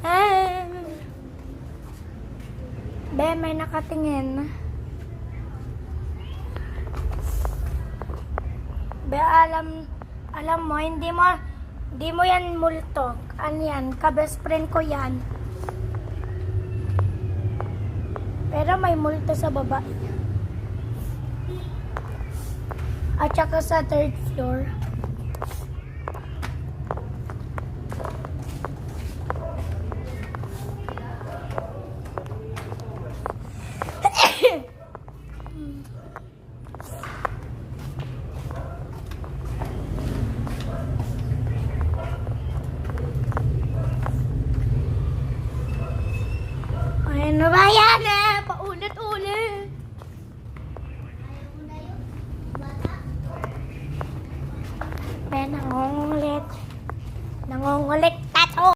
Ah. Be, may nakatingin. Be, alam mo, hindi mo yan multo. Ano yan? Ka-best friend ko yan. Pero may multo sa baba. At saka sa third floor. Ano ba yan eh? Paulit-ulit. Be, nangungulit. Nangungulik